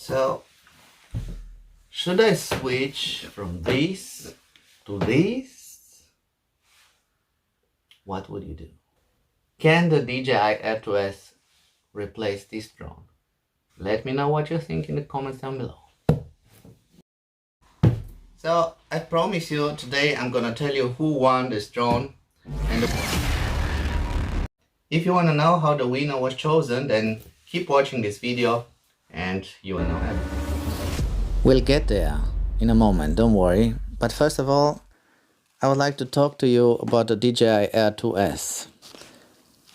So, should I switch from this to this? What would you do? Can the DJI AIR 2S replace this drone? Let me know what you think in the comments down below. So, I promise you today I'm gonna tell you who won this drone and if you wanna know how the winner was chosen, then keep watching this video and you will know everything. We'll get there in a moment, don't worry. But first of all, I would like to talk to you about the DJI AIR 2S.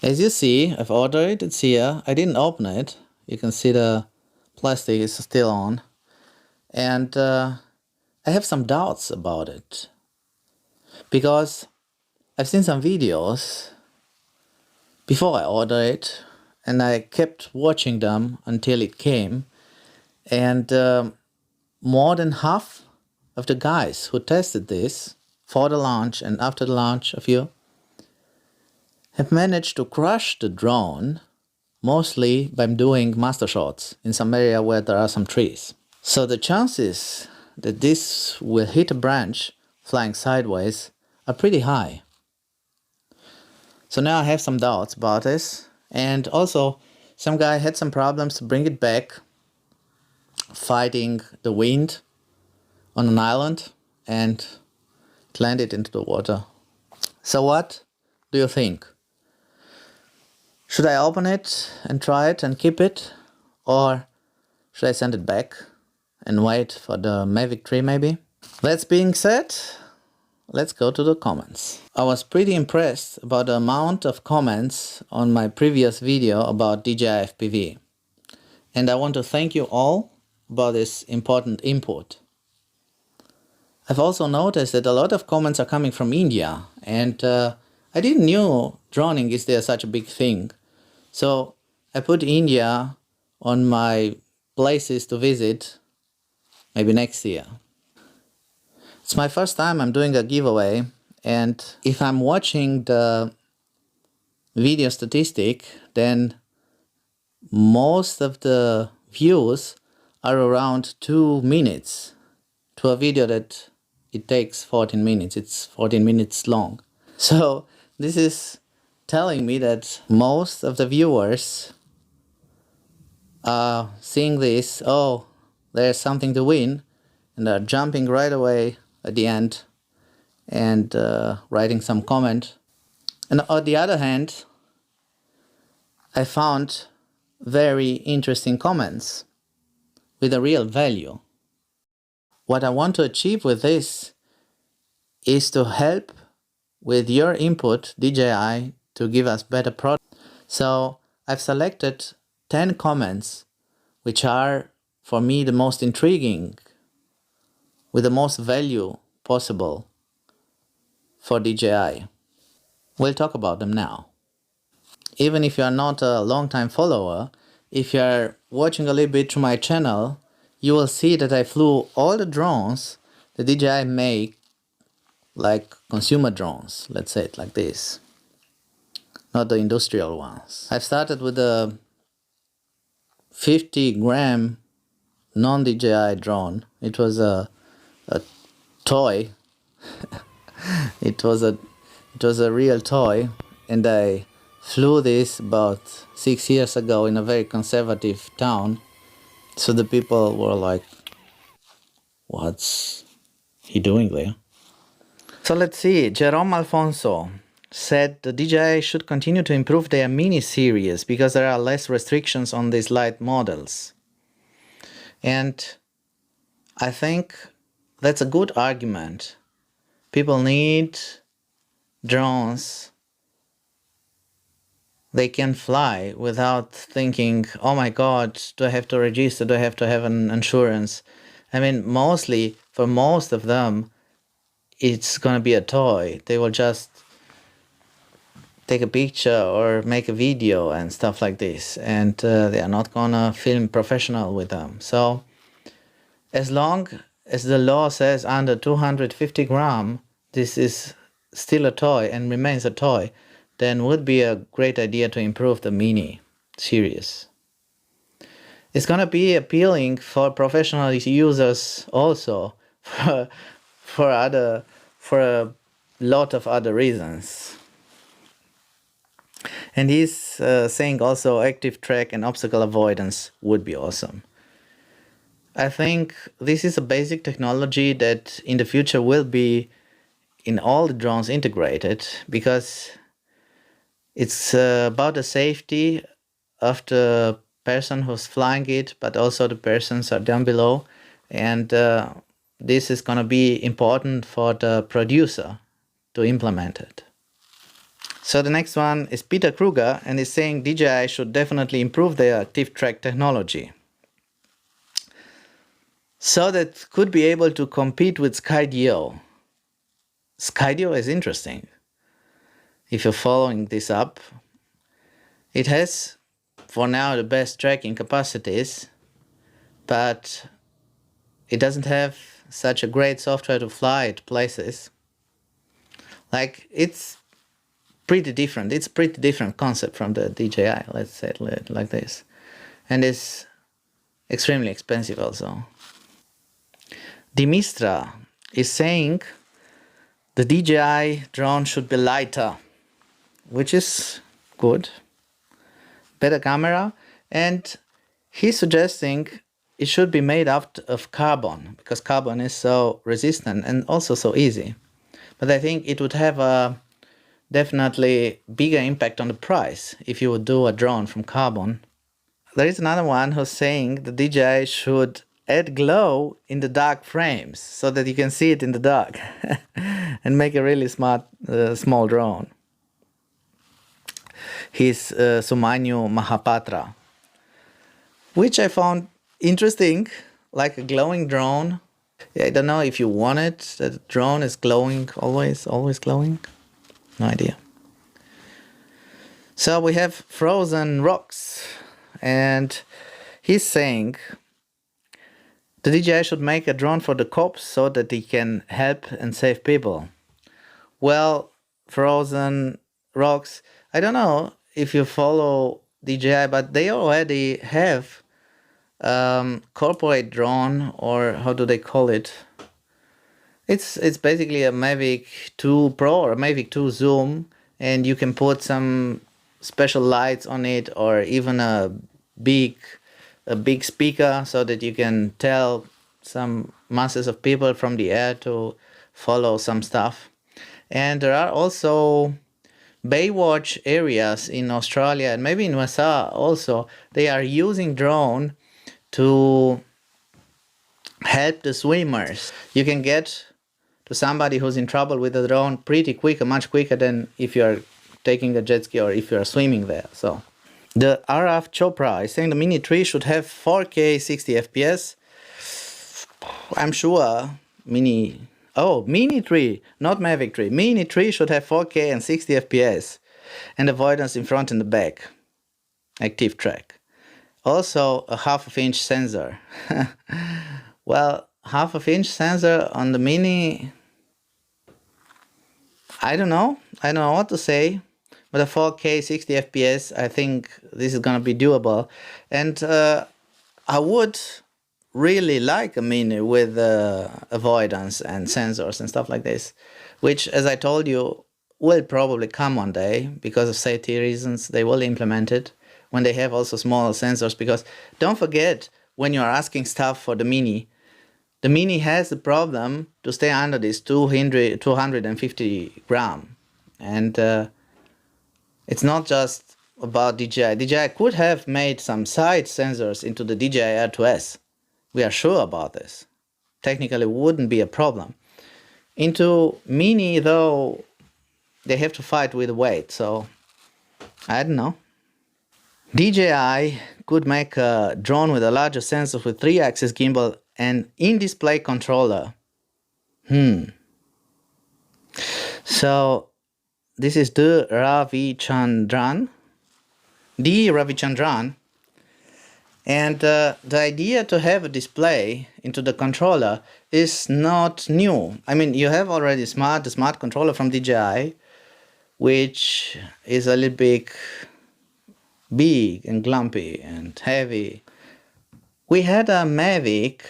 As you see, I've ordered it, it's here. I didn't open it. You can see the plastic is still on. And I have some doubts about it. Because I've seen some videos before I ordered it. And I kept watching them until it came. And more than half of the guys who tested this for the launch and after the launch, a few, have managed to crush the drone, mostly by doing master shots in some area where there are some trees. So the chances that this will hit a branch flying sideways are pretty high. So now I have some doubts about this. And also, some guy had some problems to bring it back, fighting the wind on an island, and it landed into the water. So what do you think? Should I open it and try it and keep it? Or should I send it back and wait for the Mavic 3 maybe? That being said, let's go to the comments. I was pretty impressed about the amount of comments on my previous video about DJI FPV. And I want to thank you all about this important input. I've also noticed that a lot of comments are coming from India, and I didn't know droning is there such a big thing. So I put India on my places to visit maybe next year. It's my first time I'm doing a giveaway, and if I'm watching the video statistic, then most of the views are around 2 minutes to a video that it takes 14 minutes. It's 14 minutes long. So this is telling me that most of the viewers are seeing this, oh, there's something to win, and are jumping right away at the end and writing some comment. And on the other hand, I found very interesting comments with a real value. What I want to achieve with this is to help with your input, DJI, to give us better product. So I've selected 10 comments which are for me the most intriguing, with the most value possible for DJI. We'll talk about them now. Even if you are not a long-time follower, if you are watching a little bit through my channel, you will see that I flew all the drones that DJI make, like consumer drones, let's say it like this, not the industrial ones. I've started with a 50-gram non-DJI drone. It was a toy. It was a real toy, and I flew this about 6 years ago in a very conservative town. So the people were like, what's he doing there? So let's see, Jerome Alfonso said the DJI should continue to improve their Mini Series because there are less restrictions on these light models. And I think that's a good argument. People need drones they can fly without thinking, oh my God, do I have to register? Do I have to have an insurance? I mean, mostly, for most of them, it's going to be a toy. They will just take a picture or make a video and stuff like this. And they are not going to film professional with them. So as long as the law says under 250 grams, this is still a toy and remains a toy, then would be a great idea to improve the Mini Series. It's gonna be appealing for professional users also, for a lot of other reasons. And he's saying also active track and obstacle avoidance would be awesome. I think this is a basic technology that in the future will be in all the drones integrated, because it's about the safety of the person who's flying it, but also the persons are down below. And this is going to be important for the producer to implement it. So the next one is Peter Kruger, and is saying DJI should definitely improve their active track technology, so that could be able to compete with Skydio. Skydio is interesting. If you're following this up, it has for now the best tracking capacities, but it doesn't have such a great software to fly at places. Like, it's pretty different. It's a pretty different concept from the DJI, let's say it like this. And it's extremely expensive also. Dimistra is saying the DJI drone should be lighter, which is good. Better camera. And he's suggesting it should be made out of carbon, because carbon is so resistant and also so easy. But I think it would have a definitely bigger impact on the price if you would do a drone from carbon. There is another one who's saying the DJI should add glow in the dark frames so that you can see it in the dark and make a really smart small drone. He's Sumanyu Mahapatra, which I found interesting, like a glowing drone. Yeah, I don't know if you want it, that the drone is glowing, always glowing. No idea. So we have Frozen Rocks, and he's saying the DJI should make a drone for the cops so that they can help and save people. Well, Frozen Rocks, I don't know if you follow DJI, but they already have corporate drone, or how do they call it? It's basically a Mavic 2 Pro or a Mavic 2 Zoom, and you can put some special lights on it, or even a big speaker, so that you can tell some masses of people from the air to follow some stuff. And there are also Baywatch areas in Australia and maybe in USA also. They are using drone to help the swimmers. You can get to somebody who's in trouble with a drone pretty quick, much quicker than if you're taking a jet ski or if you're swimming there. So the Araf Chopra is saying the Mini 3 should have 4K 60 FPS. I'm sure Mini 3, not Mavic 3. Mini 3 should have 4K and 60 FPS and avoidance in front and the back. Active track. Also a 1/2 inch sensor. Well, 1/2 inch sensor on the Mini, I don't know what to say, but a 4K 60 FPS, I think this is gonna be doable. And I would really like a Mini with avoidance and sensors and stuff like this, which, as I told you, will probably come one day because of safety reasons. They will implement it when they have also smaller sensors, because don't forget, when you are asking stuff for the Mini has the problem to stay under this 250 gram. And it's not just about DJI. DJI could have made some side sensors into the DJI Air 2S. We are sure about this. Technically wouldn't be a problem. Into Mini though, they have to fight with weight, so I don't know. DJI could make a drone with a larger sensor with 3-axis gimbal and in-display controller. So this is D. Ravichandran. And the idea to have a display into the controller is not new. I mean, you have already the smart controller from DJI, which is a little bit big and glumpy and heavy. We had a Mavic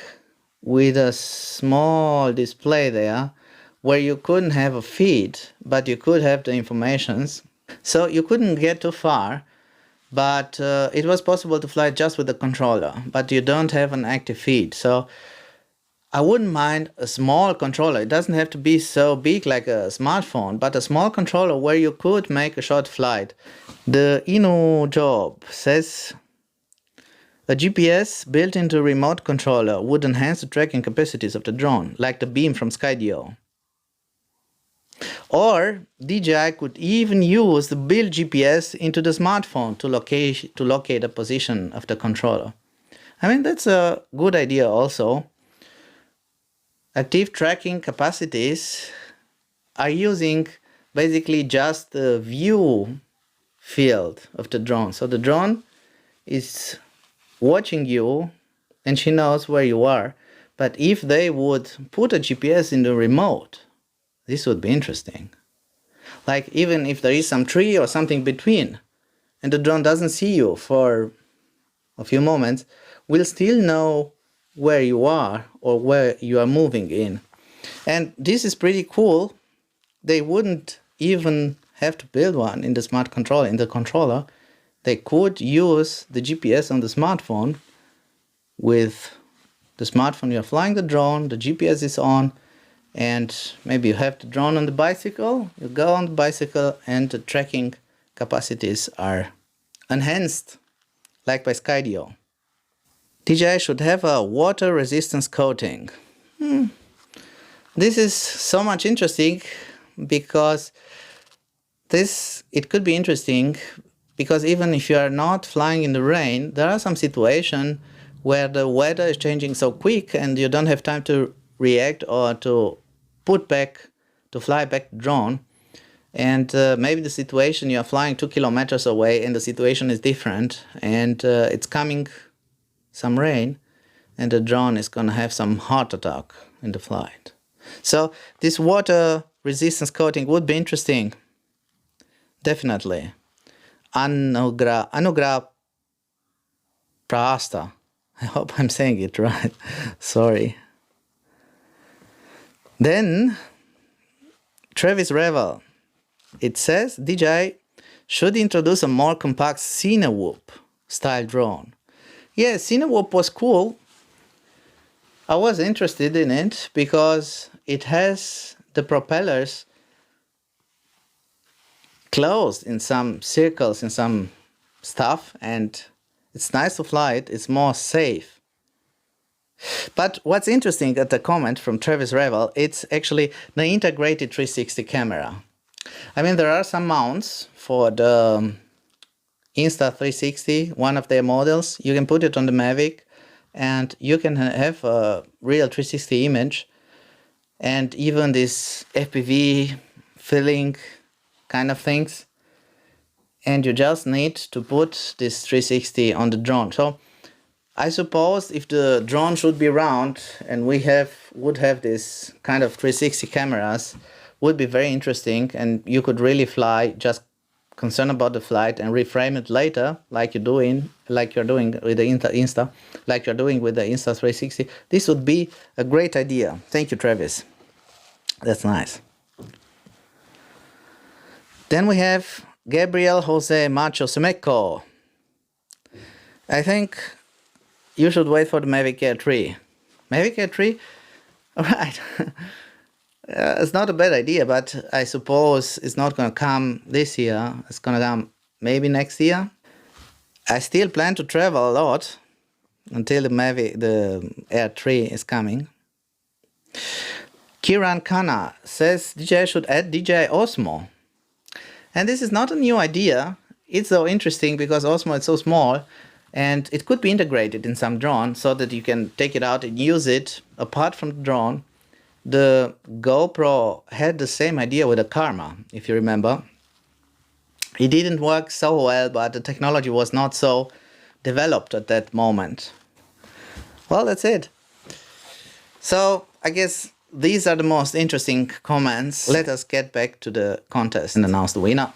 with a small display there where you couldn't have a feed, but you could have the informations. So you couldn't get too far, but it was possible to fly just with the controller, but you don't have an active feed. So I wouldn't mind a small controller. It doesn't have to be so big like a smartphone, but a small controller where you could make a short flight. The Inu job says a GPS built into a remote controller would enhance the tracking capacities of the drone, like the beam from Skydio. Or DJI could even use the built GPS into the smartphone to locate the position of the controller. I mean, that's a good idea also. Active tracking capacities are using basically just the view field of the drone. So the drone is watching you and she knows where you are. But if they would put a GPS in the remote, this would be interesting. Like even if there is some tree or something between and the drone doesn't see you for a few moments, we'll still know where you are or where you are moving in. And this is pretty cool. They wouldn't even have to build one in the smart controller, in the controller. They could use the GPS on the smartphone. With the smartphone you're flying the drone, the GPS is on, and maybe you have the drone on the bicycle, you go on the bicycle and the tracking capacities are enhanced, like by Skydio. DJI should have a water resistance coating. This is so much interesting because it could be interesting because even if you are not flying in the rain, there are some situations where the weather is changing so quick and you don't have time to react or to fly back the drone. And maybe the situation, you are flying 2 kilometers away and the situation is different and it's coming some rain and the drone is going to have some heart attack in the flight. So this water resistance coating would be interesting. Definitely. Anugrah Prasta. I hope I'm saying it right. Sorry. Then Travis Revel. It says DJI should introduce a more compact Cinewoop style drone. Yeah, Cinewoop was cool. I was interested in it because it has the propellers closed in some circles, in some stuff, and it's nice to fly it. It's more safe. But what's interesting at the comment from Travis Revel, it's actually the integrated 360 camera. I mean, there are some mounts for the Insta360, one of their models. You can put it on the Mavic and you can have a real 360 image and even this FPV filling kind of things. And you just need to put this 360 on the drone. So I suppose if the drone should be round and we would have this kind of 360 cameras, would be very interesting and you could really fly, just concerned about the flight and reframe it later like you're doing with the Insta360. This would be a great idea. Thank you, Travis. That's nice. Then we have Gabriel Jose Macho Semeco. I think you should wait for the Mavic Air 3. Mavic Air 3? Alright. It's not a bad idea, but I suppose it's not going to come this year. It's going to come maybe next year. I still plan to travel a lot until the Air 3 is coming. Kiran Khanna says DJI should add DJI Osmo. And this is not a new idea. It's so interesting because Osmo is so small and it could be integrated in some drone so that you can take it out and use it apart from the drone. The GoPro had the same idea with the Karma, if you remember. It didn't work so well, but the technology was not so developed at that moment. Well, that's it. So I guess these are the most interesting comments. Let us get back to the contest and announce the winner.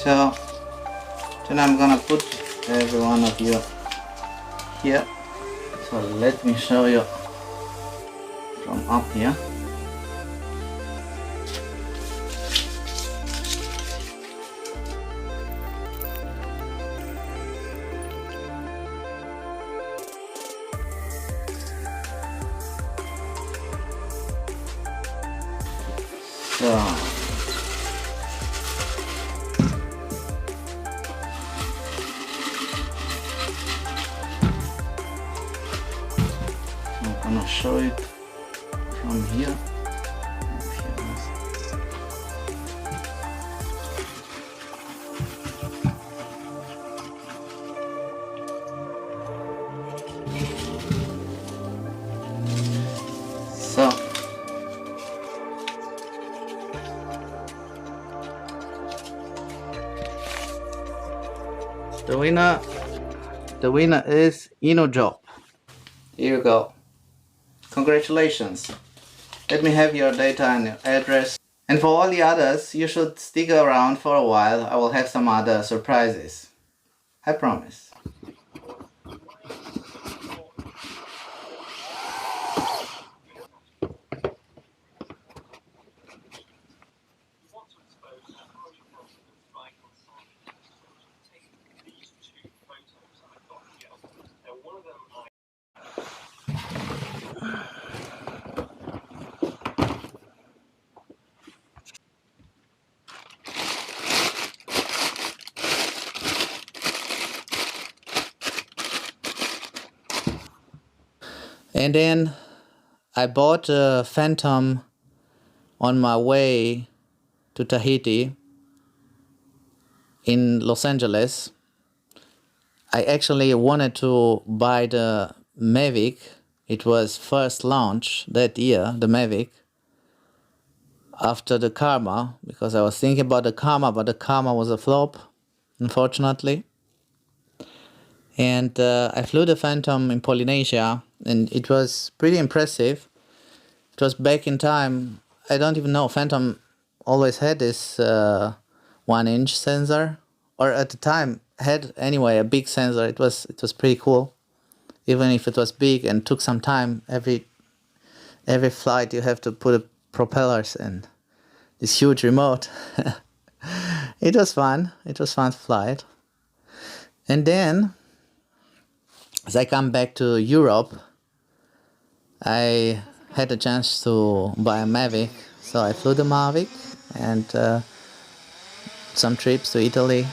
So then I'm gonna put every one of you here. So let me show you from up here. So I'm gonna show it from here. So the winner is Job. Here you go. Congratulations. Let me have your data and your address. And for all the others, you should stick around for a while. I will have some other surprises. I promise. And then I bought a Phantom on my way to Tahiti in Los Angeles. I actually wanted to buy the Mavic. It was first launched that year, the Mavic, after the Karma, because I was thinking about the Karma, but the Karma was a flop, unfortunately. And I flew the Phantom in Polynesia, and it was pretty impressive. It was back in time. I don't even know, Phantom always had this 1-inch sensor, or at the time had anyway a big sensor. It was pretty cool, even if it was big and took some time. Every flight you have to put propellers and this huge remote. It was fun. It was fun to fly it. And then, as I come back to Europe, I had a chance to buy a Mavic. So I flew the Mavic and some trips to Italy,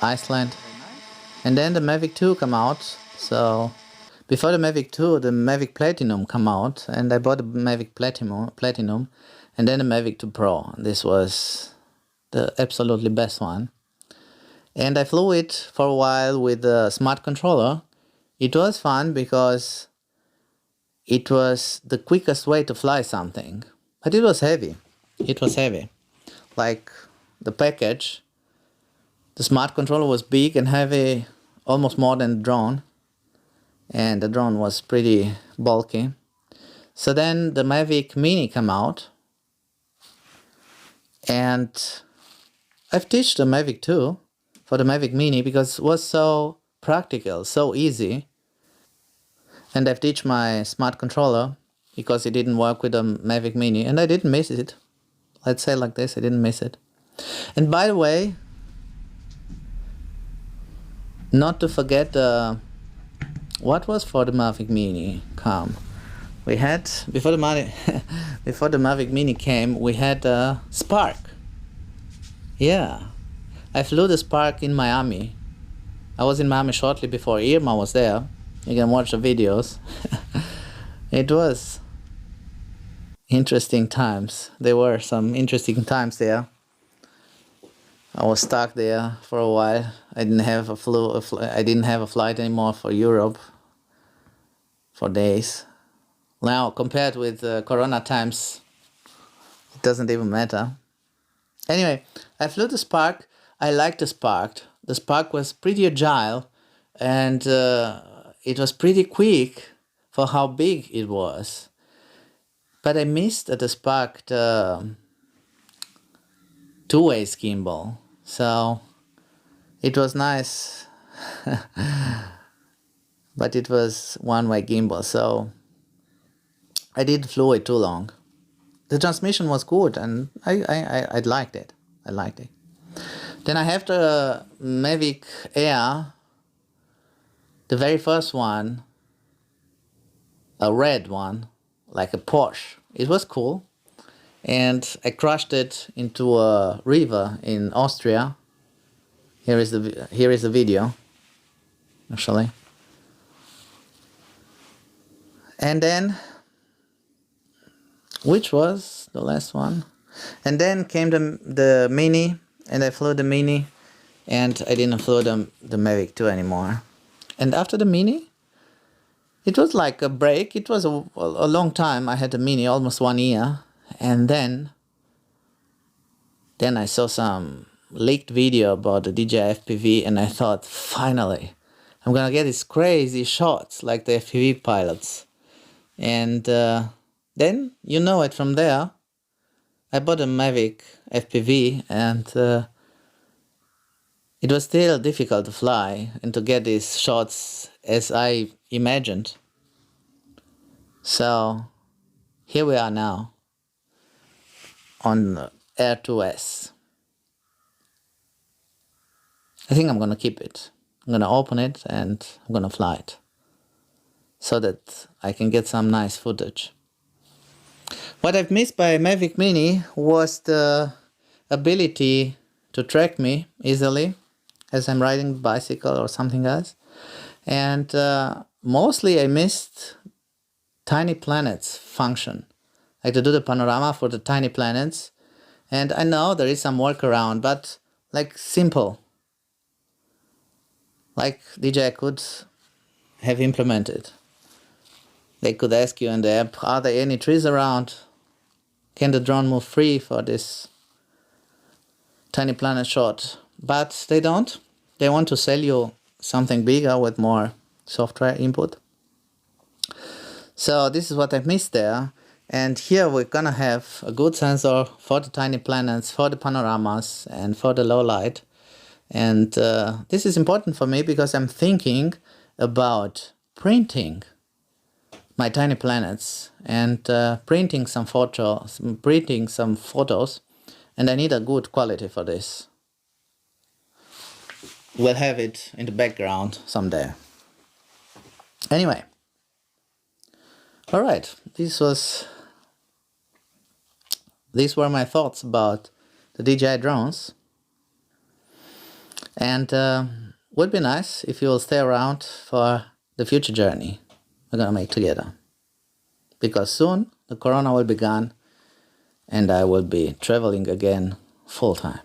Iceland. And then the Mavic 2 come out. So before the Mavic 2, the Mavic Platinum come out, and I bought the Mavic Platinum and then the Mavic 2 Pro. This was the absolutely best one. And I flew it for a while with a smart controller. It was fun because it was the quickest way to fly something. But it was heavy. It was heavy. Like the package, the smart controller was big and heavy, almost more than the drone. And the drone was pretty bulky. So then the Mavic Mini came out. And I've teached the Mavic 2 for the Mavic Mini because it was so practical, so easy. And I've teached my smart controller because it didn't work with the Mavic Mini, and I didn't miss it. Let's say like this, I didn't miss it. And by the way, not to forget what was for the Mavic Mini come. We had, before the Mavic Mini came, we had a Spark. Yeah. I flew the Spark in Miami. I was in Miami shortly before Irma was there. You can watch the videos. It was interesting times. There were some interesting times there. I was stuck there for a while. I didn't have a flight anymore for Europe for days. Now, compared with Corona times, it doesn't even matter. Anyway, I flew the Spark. I liked the Spark. The Spark was pretty agile, and it was pretty quick for how big it was. But I missed at the Spark the two-way gimbal. So it was nice, but it was one-way gimbal, so I didn't flew it too long. The transmission was good, and I liked it. I liked it. Then I have the Mavic Air, the very first one, a red one, like a Porsche. It was cool, and I crashed it into a river in Austria. Here is the video, actually. And then, which was the last one? And then came the Mini, and I flew the Mini, and I didn't flew the Mavic 2 anymore. And after the Mini, it was like a break. It was a long time. I had the Mini, almost 1 year, and then I saw some leaked video about the DJI FPV, and I thought, finally, I'm gonna get these crazy shots like the FPV pilots. And then, you know it from there, I bought a Mavic FPV, and it was still difficult to fly and to get these shots as I imagined. So here we are now on Air 2S. I think I'm gonna keep it. I'm gonna open it and I'm gonna fly it so that I can get some nice footage. What I've missed by Mavic Mini was the ability to track me easily as I'm riding a bicycle or something else. And mostly I missed tiny planets function, like to do the panorama for the tiny planets. And I know there is some workaround, but like simple, like DJI could have implemented. They could ask you in the app, are there any trees around? Can the drone move free for this tiny planet shot? But they don't. They want to sell you something bigger with more software input. So this is what I've missed there. And here we're gonna have a good sensor for the tiny planets, for the panoramas, and for the low light. And this is important for me because I'm thinking about printing my tiny planets and printing some photos, and I need a good quality for this. We'll have it in the background someday. Anyway, all right, these were my thoughts about the DJI drones, and would be nice if you will stay around for the future journey we're gonna make together, because soon the corona will be gone and I will be traveling again full time.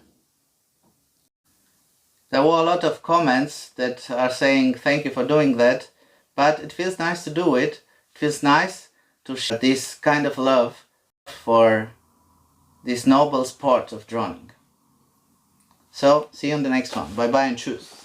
There were a lot of comments that are saying thank you for doing that, but it feels nice to do it. It feels nice to share this kind of love for this noble sport of droning. So see you on the next one. Bye bye and tschüss.